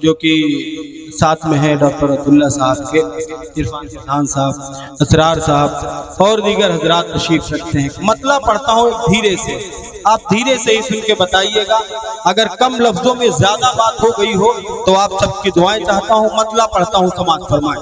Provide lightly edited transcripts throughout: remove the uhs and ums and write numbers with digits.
जो कि साथ में है डॉक्टर अब्दुल्ला साहब के, इरफान खान साहब, असरार साहब और दीगर हजरात तशरीफ रखते हैं। मतला पढ़ता हूँ धीरे से, आप धीरे से ही सुन के बताइएगा। अगर कम लफ्जों में ज्यादा बात हो गई हो तो आप सबकी दुआएं चाहता हूँ। मतला पढ़ता हूँ, समाअत फरमाएं।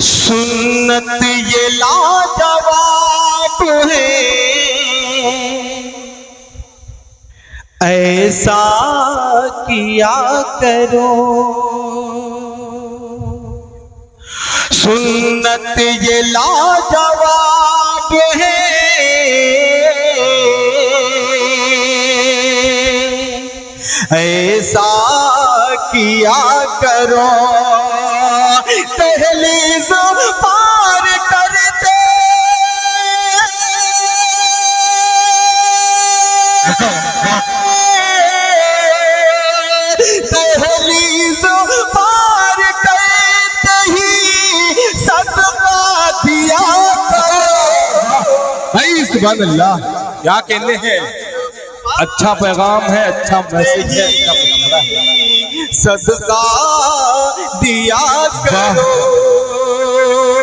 सुन्नत ये लाजवाब है, ऐसा किया करो। सुन्नत ये लाजवाब है, ऐसा किया करो। दहलीज़ पार करते दहलीज़ पार करते ही सदका दिया करो। भाई सुभान अल्लाह, क्या कहने हैं। अच्छा पैगाम है, अच्छा मैसेज है, अच्छा मशवरा है। सदका दिया करो।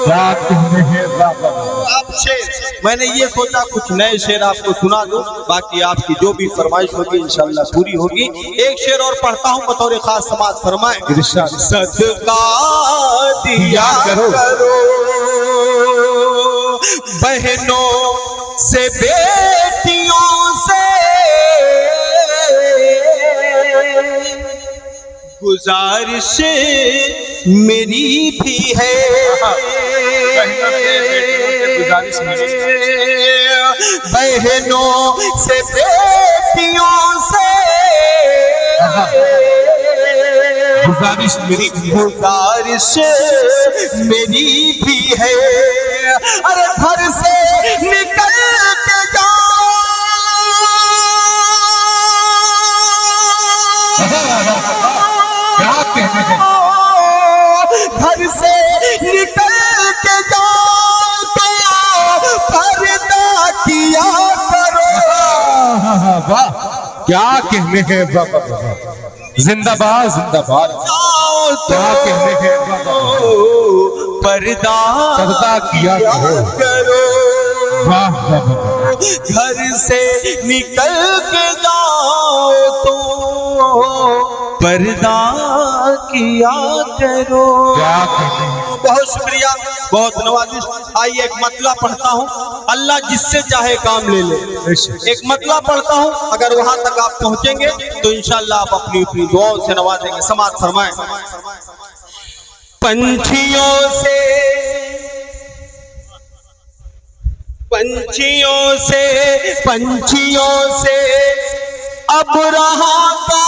क्या कहने हैं। आप शेर, मैंने ये सोचा कुछ नए शेर आपको सुना दूं, बाकी आपकी जो भी फरमाइश होगी इंशाल्लाह पूरी होगी। एक शेर और पढ़ता हूं बतौर खास, समाअत फरमाएं। सदका दिया करो बहनों से, बेटियों से, गुजारिश मेरी भी है। बहनों से, बेटियों से गुजारिश मेरी भी है। अरे घर से निकल के जाओ, क्या कहने हैं। घर से निकल के जाओ तो पर्दा किया करो। वाह, क्या कहने हैं। जिंदाबाद जिंदाबाद। क्या कहने हैं। पर्दा किया करो। वाह वाह। घर से निकल के जाओ तो पर्दा किया करो। क्या कहने हैं। बहुत शुक्रिया, बहुत नवाजिश। आइए एक मतला पढ़ता हूँ, अल्लाह जिससे चाहे काम ले ले। एक मतला पढ़ता हूँ, अगर वहां तक आप पहुंचेंगे तो इंशाअल्लाह आप अपनी अपनी दुआओं से नवाजेंगे। समाअत फरमाएं। पंछियों से, पंछियों से, पंछियों से अब रहा का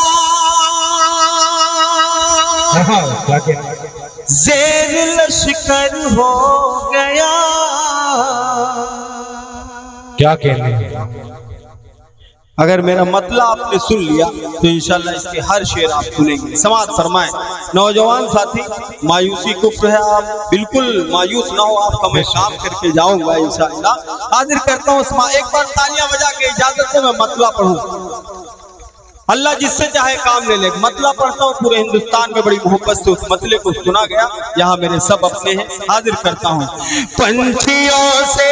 क्या कहने हैं। ज़ेर लश्कर हो गया। क्या कहने हैं। अगर मेरा मतला आपने सुन लिया तो इंशाल्लाह इसके हर शेर आप सुनेंगे। समाअत फरमाएं। नौजवान साथी, मायूसी कुफ्र है, आप बिल्कुल मायूस ना हो, आपका मैं काम करके जाऊंगा इंशाल्लाह। हाजिर करता हूँ, एक बार तालियां बजा के इजाजत से मैं मतला पढ़ूं। अल्लाह जिससे चाहे काम ले ले। मतला पढ़ता हूँ, पूरे हिंदुस्तान में बड़ी मोहब्बत से उस मसले को सुना गया। यहाँ मेरे सब अपने हैं, हाजिर करता हूँ। पंछियों से,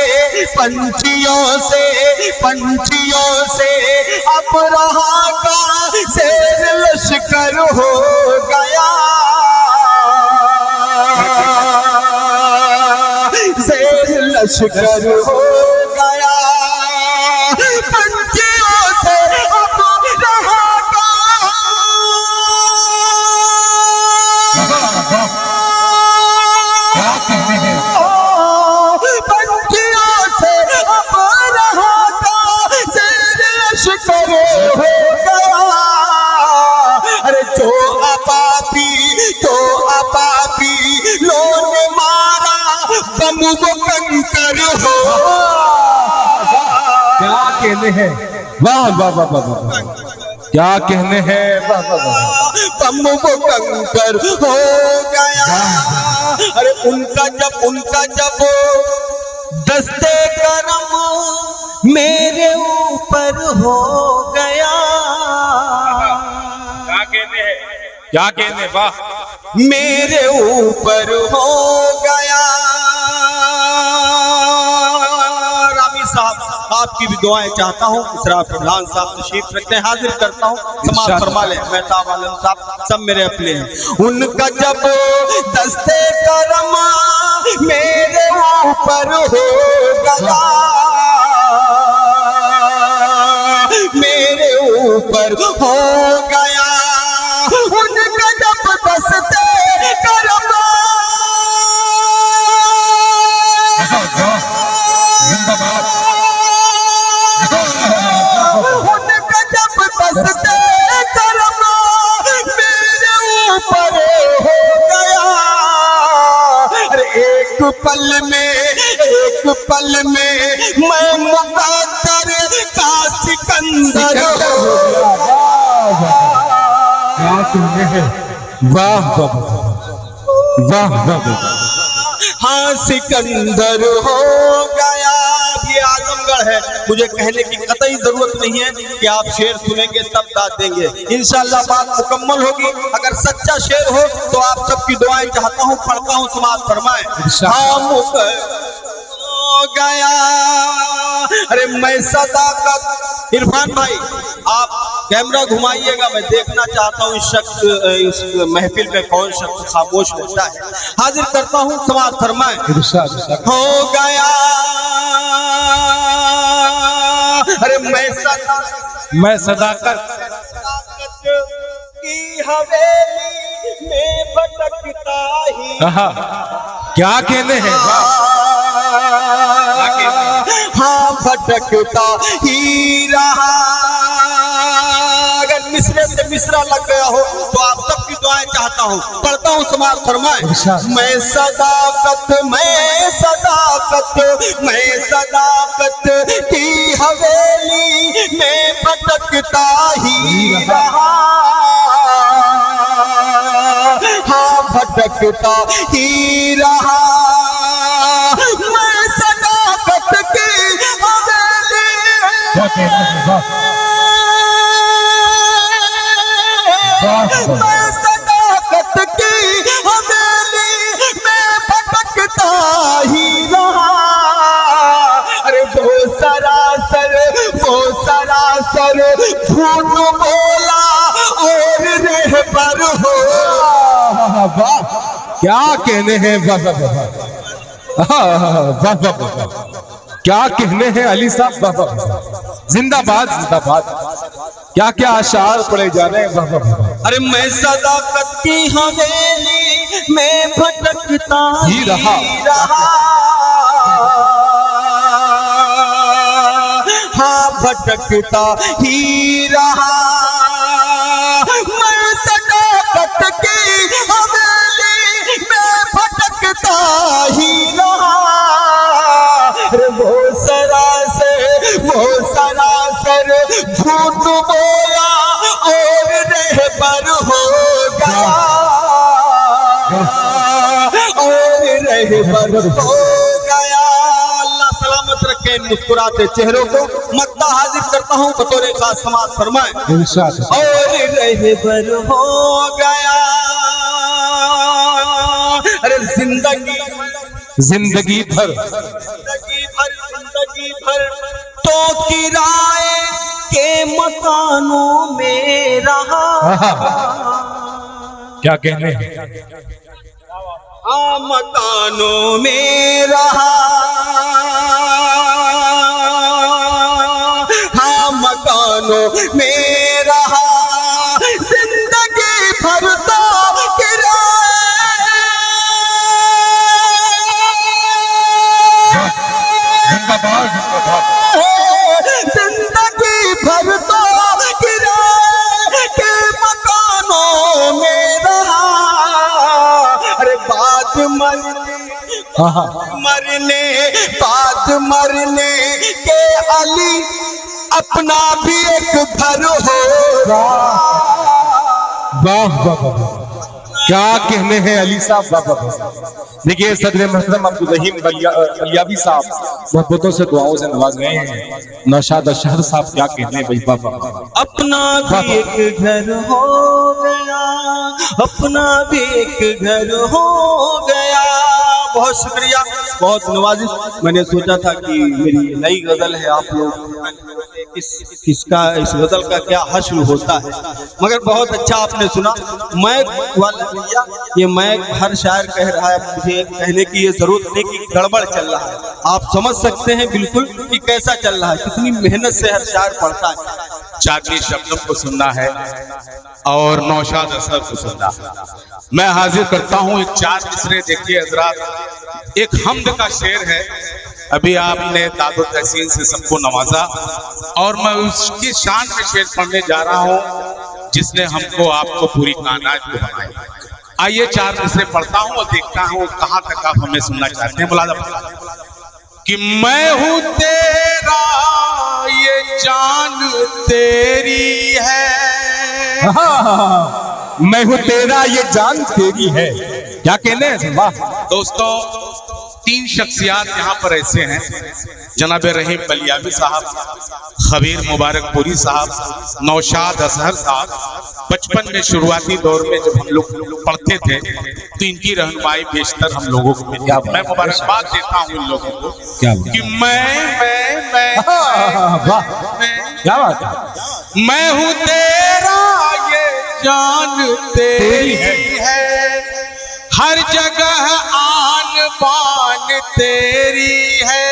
पंछियों से, पंछियों से अब रहा का ज़ेर लश्कर हो गया। ज़ेर लश्कर हो गया। पंछियों से अब रहा हो गया। अरे जो अपापी लोने मारा बम वो कंकर हो। क्या कहने हैं। वाह वाह वाह वाह। क्या कहने हैं। वाह वाह वाह। बम वो कंकर हो गया। अरे उनका जब दस्ते करम मेरे ऊपर हो गया। क्या कहने, वाह। मेरे ऊपर हो गया। रामी साहब आपकी भी दुआएं चाहता हूँ। इसराफ इमरान साहब तशरीफ रखते हैं, हाजिर करता हूँ, समाज फरमा ले। मेहताब आलम साहब सब मेरे अपने हैं। उनका जब दस्ते करम मेरे ऊपर हो गया, मेरे ऊपर हो गया, उनका जब दस्ते करम उनका जब दस्ते करम मेरे ऊपर हो गया। अरे एक पल में मैं मुक़द्दर का सिकंदर हो गया। वाह वाह वाह, हाँ सिकंदर हो गया। ये आजमगढ़ है, मुझे कहने की कतई जरूरत नहीं है कि आप शेर सुनेंगे तब दाद देंगे। इंशाअल्लाह बात मुकम्मल होगी। अगर सच्चा शेर हो तो आप सबकी दुआएं चाहता हूँ, पढ़ता हूँ, समाज फरमाए। हाँ हो गया। अरे मैं सदाकत, इरफान भाई आप कैमरा घुमाइएगा, मैं देखना चाहता हूँ इस महफिल में कौन शख्स खामोश रहता है। हाजिर करता हूँ, समाज फरमाए। हो गया। अरे मैं सदाकत की हवेली में भटकता ही। क्या कहने हैं, हाँ भटकता ही रहा। अगर मिसरे से मिसरा लग गया हो तो आप सबकी दुआएं चाहता हूँ, पढ़ता हूँ, समाज फरमाए। मैं सदाकत की हवेली में भटकता ही रहा। हाँ भटकता ही रहा। मैं सदाकत की हवेली मैं सदाकत की हवेली में भटकता ही रहा। अरे वो सरासर झूठ बोला और रहबर हो। क्या कहने हैं, क्या कहने हैं अली साहब। जिंदाबाद जिंदाबाद, क्या क्या अशार पढ़े जा रहे हैं। अरे मैं सदाकत की हवेली में भटकता ही रहा। हाँ भटकता ही रहा। मैं सदाकत की हवेली में भटकता ही रहा। वो सरासर झूठ बोला और रहबर हो गया। और रहबर हो गया। अल्लाह सलामत रखे इन मुस्कुराते चेहरों को। मक्ता हाजिर करता हूँ बतौर खास, समाज फरमाए। और रहबर हो गया। अरे जिंदगी भर तो किराए के मकानों में रहा। क्या कहने हैं, मकानों में रहा। हाँ मकानों में रहा। जिंदगी भर तो जिंदगी भर तो किराए के मकानों में रहा। अरे बाद मरने के अली अपना भी एक घर हो। वाह वाह, क्या कहने हैं अली साहब। देखिए सदर मोहतरम अब्दुल रहीम बलियावी साहब मोहब्बतों से दुआओं से नवाज गए हैं। नौशाद अशहर साहब क्या कहने हैं भाई। बाबा अपना भी एक घर हो गया। अपना भी एक घर हो गया। बहुत शुक्रिया, बहुत नवाजिश। मैंने सोचा था कि मेरी नई गजल है, आप लोग किसका इस गजल का क्या हश्र होता है, मगर बहुत अच्छा आपने सुना। मैक वाला भैया, ये मैक हर शायर कह रहा है, मुझे कहने की ये जरूरत नहीं कि गड़बड़ चल रहा है। आप समझ सकते हैं बिल्कुल कि कैसा चल रहा है, कितनी मेहनत से हर शायर पढ़ता है। चांदनी शब्दों को सुनना है और नौशाद असर को सुनना है। मैं हाजिर करता हूँ एक 4 मिसरे। देखिए हजरात, एक हम्द का शेर है। अभी आपने दादो तहसीन से सबको नवाजा और मैं उसकी शान में शेर पढ़ने जा रहा हूँ जिसने हमको आपको पूरी कायनात को बनाया। आइए 4 मिसरे पढ़ता हूँ और देखता हूँ कहाँ तक आप हमें सुनना चाहते हैं। मुलाजा कि मैं हूँ तेरा ये जान तेरी है। मैं हूँ तेरा ये जान तेरी है। क्या कहने हैं? वाह दोस्तों, 3 शख्सियात यहाँ पर ऐसे हैं, जनाब रहीम बलियावी साहब, खबीर मुबारकपुरी साहब, नौशाद असहर साहब। बचपन में शुरुआती दौर में जब हम लोग पढ़ते थे तो इनकी रहनुमाई बेशतर हम लोगों को मिली। मैं मुबारकबाद देता हूँ इन लोगों को कि मैं वाह क्या बात है। मैं हूँ तेरा ये जान तेरी है, हर जगह आन बान तेरी है।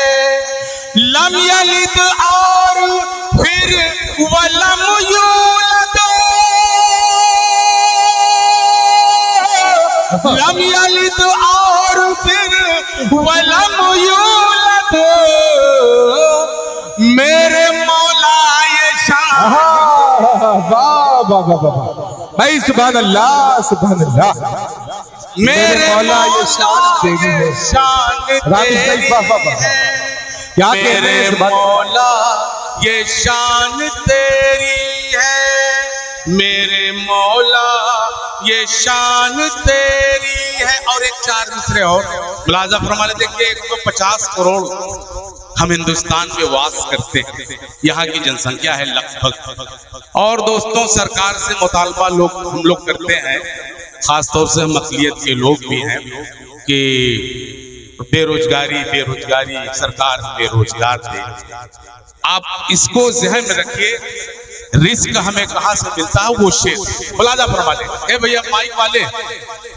लम यलिद और फिर वलम यूलद, लम यलिद और फिर वलम यूलद, मेरे मौला ये शान। वाह वाह वाह वाह भाई, सुभान अल्लाह सुभान अल्लाह। मेरे मौला ये शान तेरी है, शान रामिश भाई वाह वाह वाह। क्या कह रहे हैं? मौला ये शान तेरी है, मेरे मौला ये शान तेरी है। और एक 4 मिसरे और मुलाजा फरमाने। देखिए 150 करोड़ हम हिंदुस्तान में वास करते हैं, यहाँ की जनसंख्या है लगभग। और दोस्तों, सरकार से मुतालबा हम लोग करते हैं, खासतौर से हम अक़लियत के लोग भी हैं, कि बेरोजगारी सरकार बेरोजगार दे। आप इसको ज़हन में रखिए, रिस्क हमें कहाँ से मिलता है वो शेर मुलाजा फरमा ले। ए भैया माइक वाले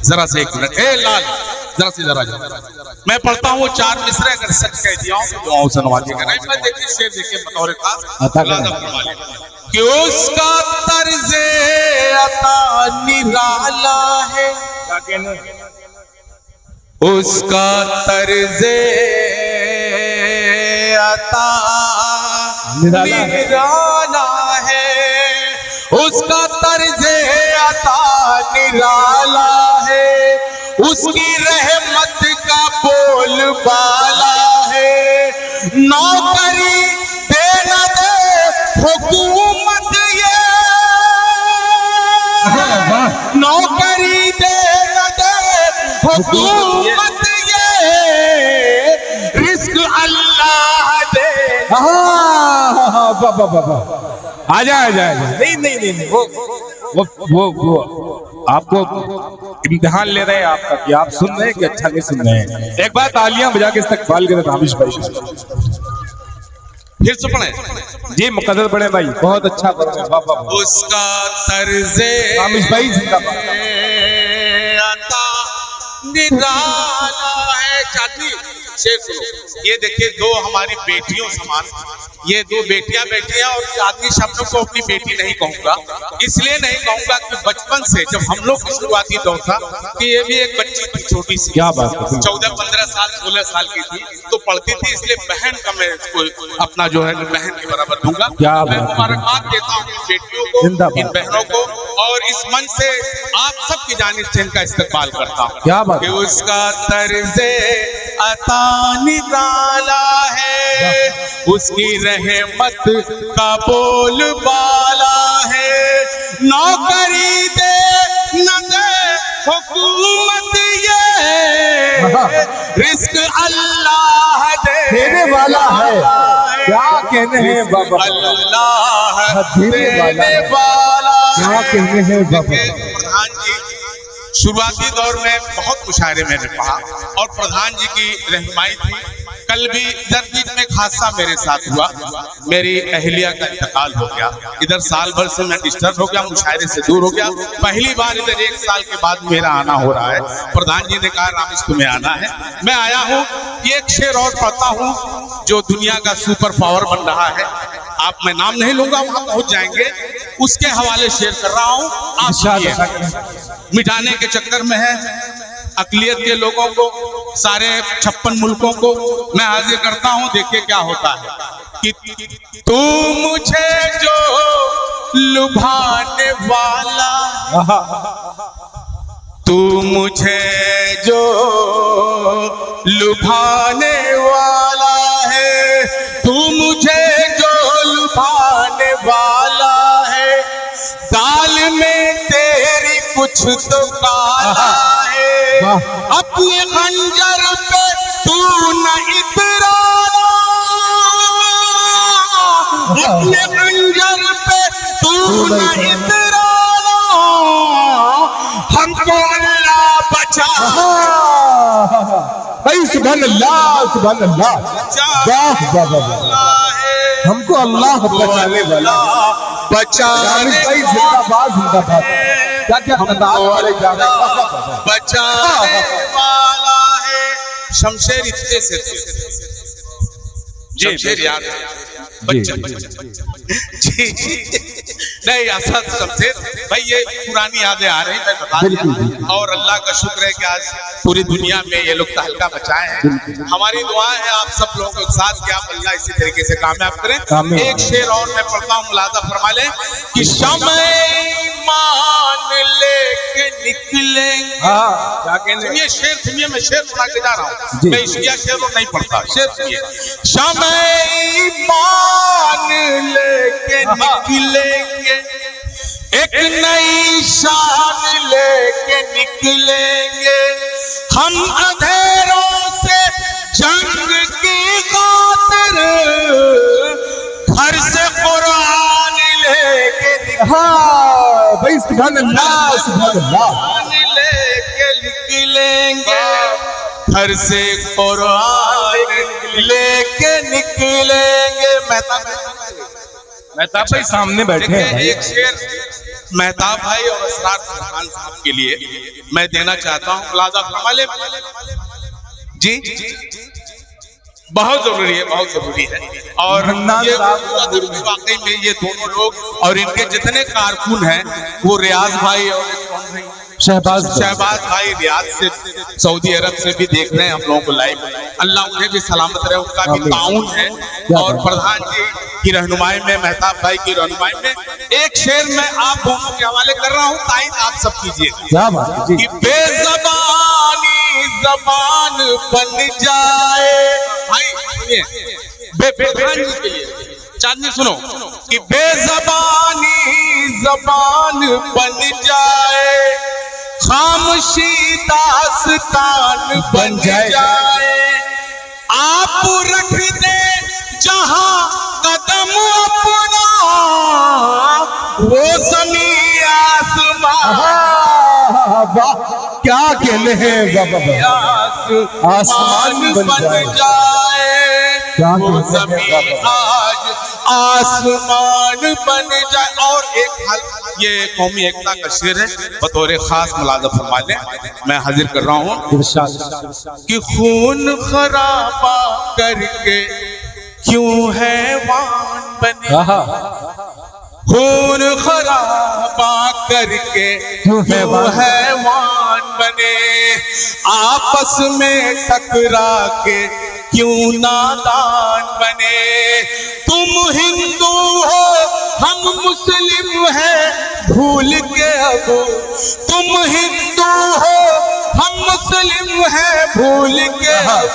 जरा से 1 मिनट, ए लाल जरा मैं पढ़ता हूँ 4 मिसरे, अगर सच कह दिया हूँ दुआओं से नवाजिएगा। मैं देखिए शेर देखिए बतौर खास मुलाजा फरमा ले कि उसका तर्ज़े अता निराला है। क्या कहना? उसका तर्ज़े अता निराला है, उसका तर्ज़े अता निराला है, उसकी रहमत का बोलबाला है। नौकरी दे न दे हुकूमत ये, नौकरी दे न दे हुकूमत ये, रिस्क अल्लाह दे। आजा नहीं वो आपको इम्तिहान ले रहे हैं आपका कि आप सुन रहे हैं कि अच्छा नहीं सुन रहे हैं। एक बार तालियां बजा के इस्तकबाल करें रामिश भाई। फिर से पढ़े जी, मुकद्दर पढ़े भाई, बहुत अच्छा पढ़े। वाह वाह। उसका तर्ज़े रामिश भाई जिंदाबाद। अता निराला है। चाची शेर सुनो, ये देखिए 2 हमारी बेटियों समान, ये 2 बेटियां बैठी हैं। और चाची शब्दों को अपनी बेटी नहीं कहूंगा, इसलिए नहीं कहूंगा कि बचपन से जब हम लोग की शुरुआती दौर था कि ये भी एक बच्ची थी छोटी सी। क्या बात है। 14-15 साल 16 साल की थी तो पढ़ती थी, इसलिए बहन का मैं इसको अपना जो है बहन के बराबर दूंगा। मैं मुबारकबाद देता हूँ इन बेटियों को, इन बहनों को, और इस मन से आप सबकी जानिब से इनका इस्तकबाल करता हूँ। क्या बात। उसका तर्ज़े अता निराला है, उसकी रहमत का बोलबाला है। नौकरी दे न दे हुकूमत ये, रिस्क अल्लाह देने वाला है। क्या कहने हैं बाबा? अल्लाह देने वाला। क्या कहने हैं बाबा? प्रधान जी शुरुआती दौर में बहुत मुशायरे मैंने पढ़ा और प्रधान जी की रहनुमाई थी। कल भी इधर बीच में एक हादसा मेरे साथ हुआ, मेरी अहलिया का इंतकाल हो गया। इधर साल भर से मैं डिस्टर्ब हो गया, मुशायरे से दूर हो गया। पहली बार इधर 1 साल के बाद मेरा आना हो रहा है। प्रधान जी ने कहा रामेश तुम्हें आना है, मैं आया हूँ। ये एक शेर और पढ़ता हूँ जो दुनिया का सुपर पावर बन रहा है। आप, मैं नाम नहीं लूंगा, वहां पहुंच जाएंगे, उसके हवाले शेयर कर रहा हूँ। आप सुनिए। मिटाने के चक्कर में है अकलियत के लोगों को, सारे 56 मुल्कों को मैं हाजिर करता हूं। देखिए क्या होता है कि तू मुझे जो लुभाने वाला, तू मुझे जो लुभाने वाला है, तू मुझे जो लुभाने वाला है, दाल में तेरी कुछ तो काला है। अपने खंजर पे तू न इतराना, अपने खंजर पे तू न इतराना, हमको अल्लाह बचा। भाई सुभान अल्लाह, सुभान अल्लाह, वाह वाह वाह, हमको अल्लाह बचाने वाला, बचाने भाई जिंदाबाद जिंदाबाद। क्या क्या बचाने वाला है। शमशेर इतने से शमशेर याद है बच्चन जी नहीं असद शमशेर भाई, ये पुरानी यादें आ रही मैं बता दिया। और अल्लाह का शुक्र है कि आज पूरी दुनिया में ये लोग तहलका मचाए हैं। हमारी दुआ है आप सब लोगों के साथ कि आप अल्लाह इसी तरीके से कामयाब करें। एक शेर और मैं पढ़ता हूँ, मुलाजा फरमा लें कि शम्ए ईमान लेके निकलेंगे। सुनिए शेर, सुनिए, मैं शेर सुना के जा रहा हूँ। मैं इसलिए शेर नहीं पढ़ता, शेर सुनिए। शम्ए ईमान लेके निकलेंगे, एक नई शान लेके निकलेंगे, हम अंधेरों से जंग की खातिर घर से कुरान लेके भाई सुभान अल्लाह, सुभान अल्लाह, लेके निकलेंगे, घर से कुरान लेके निकलेंगे। मेहताब भाई सामने बैठे हैं। एक शेर मेहताब भाई और असरार खान साहब के लिए मैं देना चाहता हूँ। मुलाजा फरमा ले जी, बहुत जरूरी है, बहुत जरूरी है। और ये वाकई में ये दोनों लोग और इनके जितने कारकुन हैं, वो रियाज भाई और शहबाज भाई रियाद से, सऊदी अरब से भी देख रहे हैं हम लोगों को लाइव। अल्लाह उन्हें भी सलामत रहे, उनका भी ताउन है। और प्रधान जी की रहनुमाई में, मेहताब भाई की रहनुमाई में एक शेर मैं आप दोनों के हवाले कर रहा हूँ, ताइन आप सब कीजिए कि बेज़बानी ज़बान बन जाए। भाई सुनिए, प्रधान जी के लिए चांदनी सुनो कि बेज़बानी ज़बान बन जाए, खामोशी दास्तान बन जाए, आप रख दे जहां कदम अपना, वो ज़मीन आसमान, क्या कहने हैं, आसमान बन जाए, वो ज़मीन आज आसमान बन जाए। और एक हाल, ये कौमी एकता का शेर है, बतौर खास मुलाजा फरमा लें, मैं हाजिर कर रहा हूँ कि खून खराबा करके क्यों हैवान बने, खून खराबा करके क्यों हैवान बने, आपस में टकरा के क्यों नादान बने। तुम हिंदू हो हम मुस्लिम हैं भूल के अब, तुम हिंदू हो हम मुस्लिम हैं भूल के अब,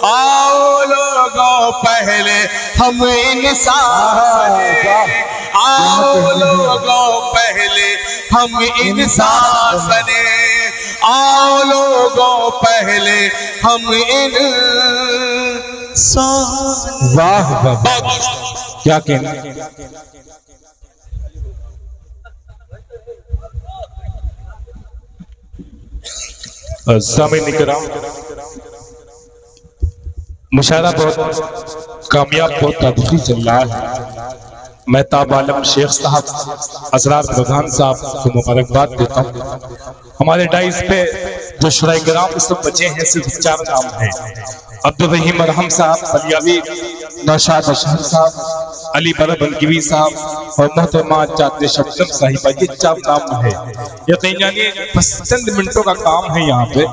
आओ लोगों पहले हम इंसान बने, आओ लोगों पहले हम इंसान बने, आओ लोगों पहले हम इंसान। वाह वाह, क्या कहना। सामीन किराम, मुशायरा बहुत कामयाब, बहुत तारीफी चल रहा है। मैं ताब आलम शेख साहब असरार प्रधान साहब को मुबारकबाद देता हूँ। हमारे डाइस पे जो शुराए किराम सब बचे हैं सिर्फ 4 नाम हैं। अब्दुल रहीम अरहम साहब, बलियावी नौशाद अशहर साहब, अली बरबनकीवी साहब और मोहतरमा चाहते शब्दम साहिबा, ये 4 नाम है। यकीन जानिए बस चंद मिनटों का काम है यहाँ पे।